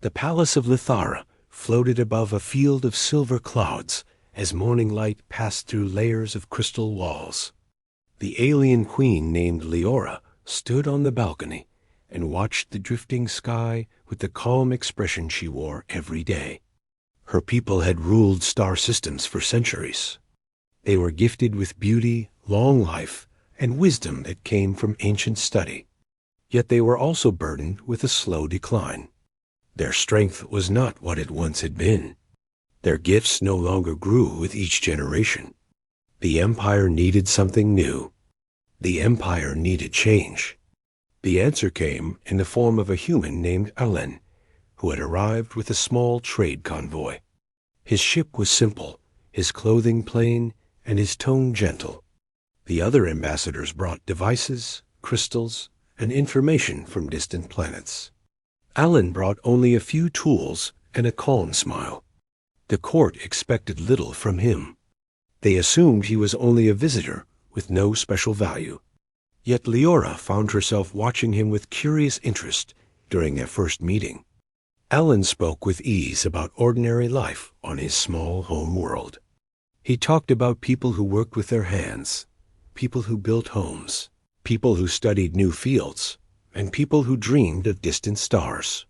The palace of Lithara floated above a field of silver clouds as morning light passed through layers of crystal walls. The alien queen named Leora stood on the balcony and watched the drifting sky with the calm expression she wore every day. Her people had ruled star systems for centuries. They were gifted with beauty, long life, and wisdom that came from ancient study. Yet they were also burdened with a slow decline. Their strength was not what it once had been. Their gifts no longer grew with each generation. The Empire needed something new. The Empire needed change. The answer came in the form of a human named Alen, who had arrived with a small trade convoy. His ship was simple, his clothing plain, and his tone gentle. The other ambassadors brought devices, crystals, and information from distant planets. Alen brought only a few tools and a calm smile. The court expected little from him. They assumed he was only a visitor with no special value. Yet Leora found herself watching him with curious interest during their first meeting. Alen spoke with ease about ordinary life on his small home world. He talked about people who worked with their hands, people who built homes, people who studied new fields, and people who dreamed of distant stars.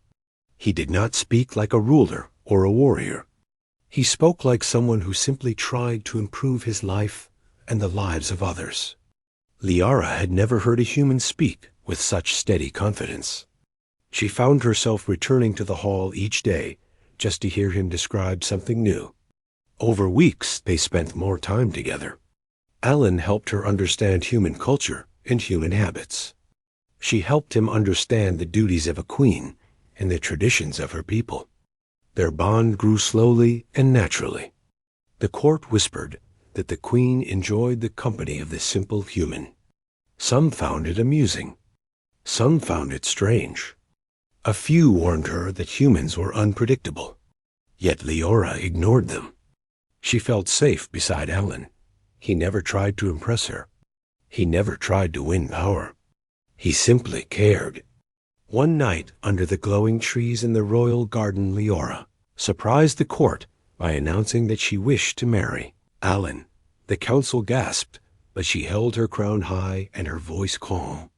He did not speak like a ruler or a warrior. He spoke like someone who simply tried to improve his life and the lives of others. Liara had never heard a human speak with such steady confidence. She found herself returning to the hall each day just to hear him describe something new. Over weeks, they spent more time together. Alen helped her understand human culture and human habits. She helped him understand the duties of a queen and the traditions of her people. Their bond grew slowly and naturally. The court whispered that the queen enjoyed the company of the simple human. Some found it amusing. Some found it strange. A few warned her that humans were unpredictable. Yet Leora ignored them. She felt safe beside Alen. He never tried to impress her. He never tried to win power. He simply cared. One night, under the glowing trees in the royal garden, Leora surprised the court by announcing that she wished to marry Alen. The council gasped, but she held her crown high and her voice calm.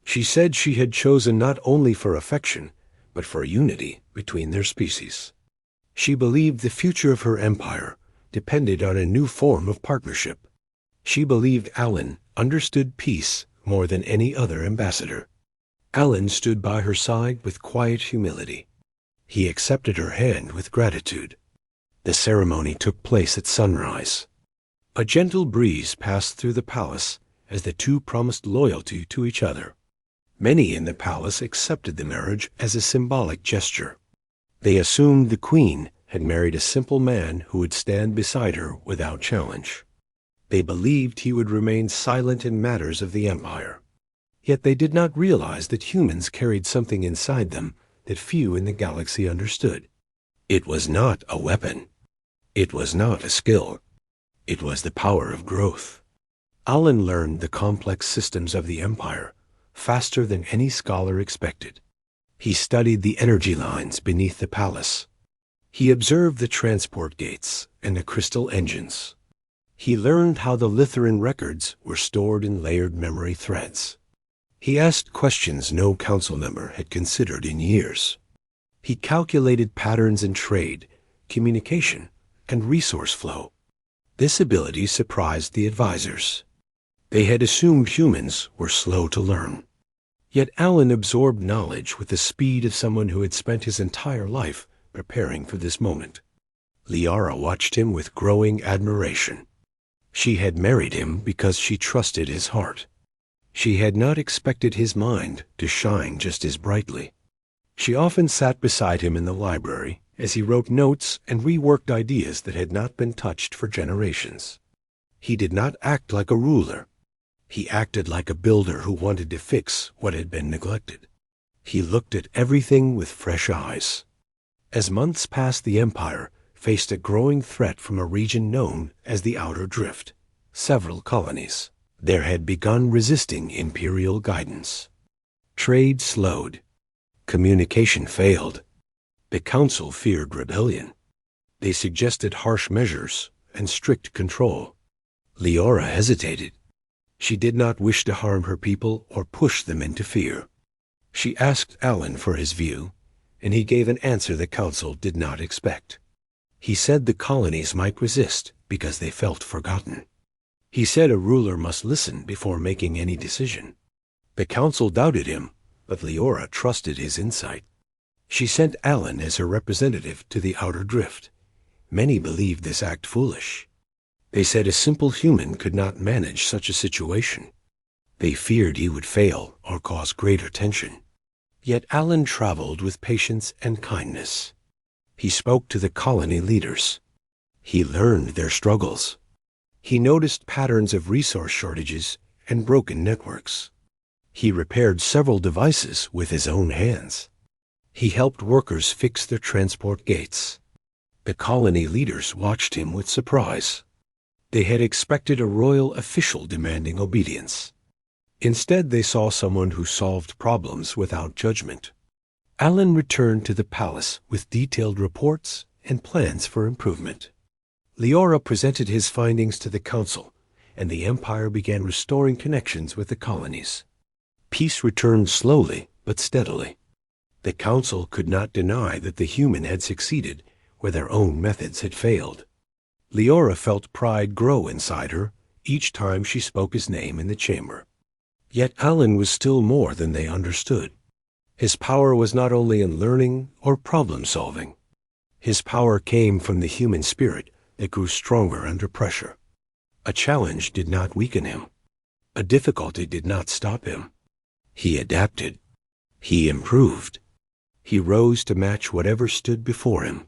She said she had chosen not only for affection, but for unity between their species. She believed the future of her empire depended on a new form of partnership. She believed Alen understood peace more than any other ambassador. Alen stood by her side with quiet humility. He accepted her hand with gratitude. The ceremony took place at sunrise. A gentle breeze passed through the palace as the two promised loyalty to each other. Many in the palace accepted the marriage as a symbolic gesture. They assumed the queen had married a simple man who would stand beside her without challenge. They believed he would remain silent in matters of the empire. Yet they did not realize that humans carried something inside them that few in the galaxy understood. It was not a weapon. It was not a skill. It was the power of growth. Alen learned the complex systems of the empire faster than any scholar expected. He studied the energy lines beneath the palace. He observed the transport gates and the crystal engines. He learned how the Litharan records were stored in layered memory threads. He asked questions no council member had considered in years. He calculated patterns in trade, communication, and resource flow. This ability surprised the advisors. They had assumed humans were slow to learn. Yet Alen absorbed knowledge with the speed of someone who had spent his entire life preparing for this moment. Liara watched him with growing admiration. She had married him because she trusted his heart. She had not expected his mind to shine just as brightly. She often sat beside him in the library as he wrote notes and reworked ideas that had not been touched for generations. He did not act like a ruler. He acted like a builder who wanted to fix what had been neglected. He looked at everything with fresh eyes. As months passed, the Empire faced a growing threat from a region known as the Outer Drift. Several colonies there had begun resisting imperial guidance. Trade slowed. Communication failed. The council feared rebellion. They suggested harsh measures and strict control. Leora hesitated. She did not wish to harm her people or push them into fear. She asked Alan for his view, and he gave an answer the council did not expect. He said the colonies might resist because they felt forgotten. He said a ruler must listen before making any decision. The council doubted him, but Leora trusted his insight. She sent Alan as her representative to the Outer Drift. Many believed this act foolish. They said a simple human could not manage such a situation. They feared he would fail or cause greater tension. Yet Alan traveled with patience and kindness. He spoke to the colony leaders. He learned their struggles. He noticed patterns of resource shortages and broken networks. He repaired several devices with his own hands. He helped workers fix their transport gates. The colony leaders watched him with surprise. They had expected a royal official demanding obedience. Instead, they saw someone who solved problems without judgment. Alan returned to the palace with detailed reports and plans for improvement. Leora presented his findings to the council, and the empire began restoring connections with the colonies. Peace returned slowly but steadily. The council could not deny that the human had succeeded where their own methods had failed. Leora felt pride grow inside her each time she spoke his name in the chamber. Yet Alan was still more than they understood. His power was not only in learning or problem-solving. His power came from the human spirit that grew stronger under pressure. A challenge did not weaken him. A difficulty did not stop him. He adapted. He improved. He rose to match whatever stood before him.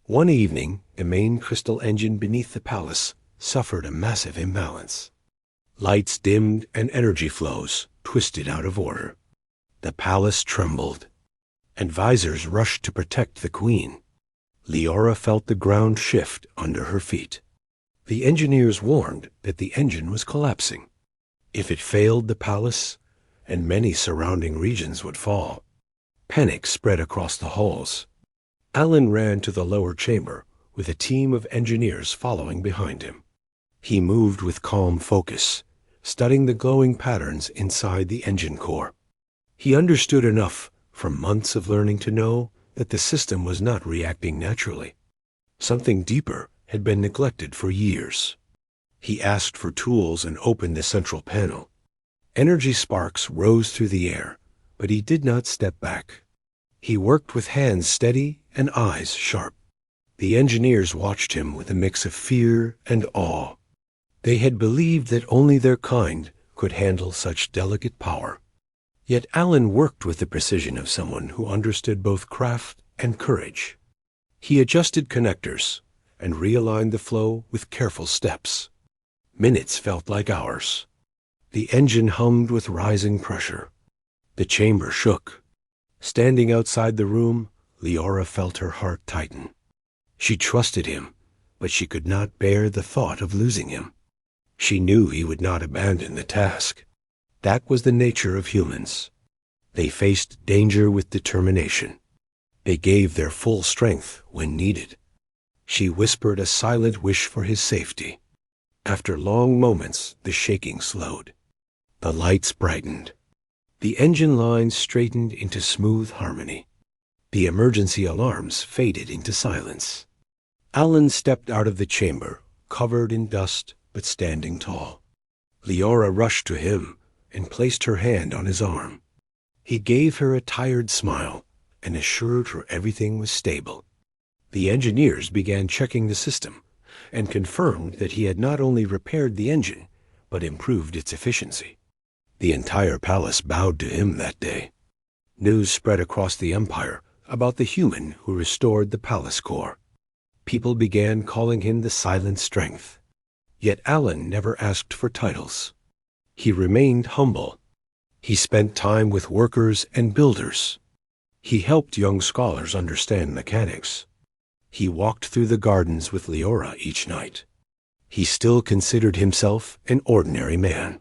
One evening, the main crystal engine beneath the palace suffered a massive imbalance. Lights dimmed and energy flows twisted out of order. The palace trembled. Advisors rushed to protect the queen. Leora felt the ground shift under her feet. The engineers warned that the engine was collapsing. If it failed, the palace and many surrounding regions would fall. Panic spread across the halls. Alan ran to the lower chamber with a team of engineers following behind him. He moved with calm focus, studying the glowing patterns inside the engine core. He understood enough from months of learning to know that the system was not reacting naturally. Something deeper had been neglected for years. He asked for tools and opened the central panel. Energy sparks rose through the air, but he did not step back. He worked with hands steady and eyes sharp. The engineers watched him with a mix of fear and awe. They had believed that only their kind could handle such delicate power. Yet Alan worked with the precision of someone who understood both craft and courage. He adjusted connectors and realigned the flow with careful steps. Minutes felt like hours. The engine hummed with rising pressure. The chamber shook. Standing outside the room, Leora felt her heart tighten. She trusted him, but she could not bear the thought of losing him. She knew he would not abandon the task. That was the nature of humans. They faced danger with determination. They gave their full strength when needed. She whispered a silent wish for his safety. After long moments, the shaking slowed. The lights brightened. The engine lines straightened into smooth harmony. The emergency alarms faded into silence. Alan stepped out of the chamber, covered in dust but standing tall. Leora rushed to him and placed her hand on his arm. He gave her a tired smile and assured her everything was stable. The engineers began checking the system and confirmed that he had not only repaired the engine, but improved its efficiency. The entire palace bowed to him that day. News spread across the empire about the human who restored the palace core. People began calling him the Silent Strength. Yet Alan never asked for titles. He remained humble. He spent time with workers and builders. He helped young scholars understand mechanics. He walked through the gardens with Leora each night. He still considered himself an ordinary man.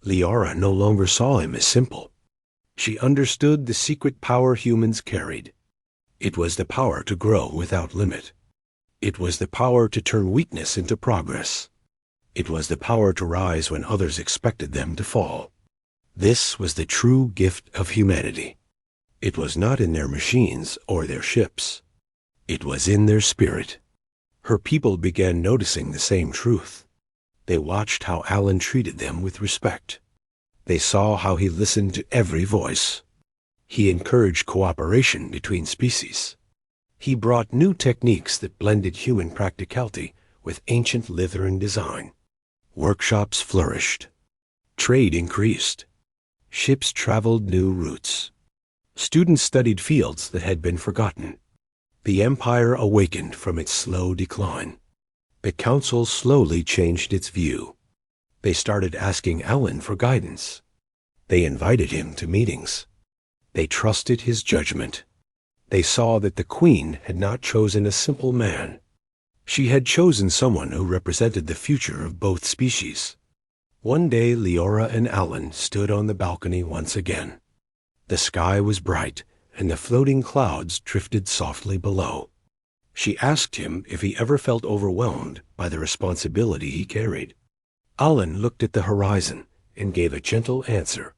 Leora no longer saw him as simple. She understood the secret power humans carried. It was the power to grow without limit. It was the power to turn weakness into progress. It was the power to rise when others expected them to fall. This was the true gift of humanity. It was not in their machines or their ships. It was in their spirit. Her people began noticing the same truth. They watched how Alan treated them with respect. They saw how he listened to every voice. He encouraged cooperation between species. He brought new techniques that blended human practicality with ancient Lytheran design. Workshops flourished. Trade increased. Ships traveled new routes. Students studied fields that had been forgotten. The empire awakened from its slow decline. The council slowly changed its view. They started asking Alan for guidance. They invited him to meetings. They trusted his judgment. They saw that the Queen had not chosen a simple man. She had chosen someone who represented the future of both species. One day Leora and Alan stood on the balcony once again. The sky was bright, and the floating clouds drifted softly below. She asked him if he ever felt overwhelmed by the responsibility he carried. Alan looked at the horizon and gave a gentle answer.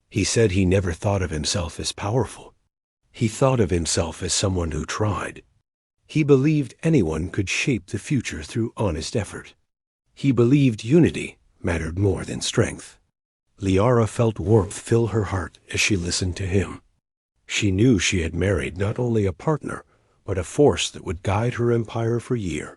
He said he never thought of himself as powerful. He thought of himself as someone who tried. He believed anyone could shape the future through honest effort. He believed unity mattered more than strength. Liara felt warmth fill her heart as she listened to him. She knew she had married not only a partner, but a force that would guide her empire for years.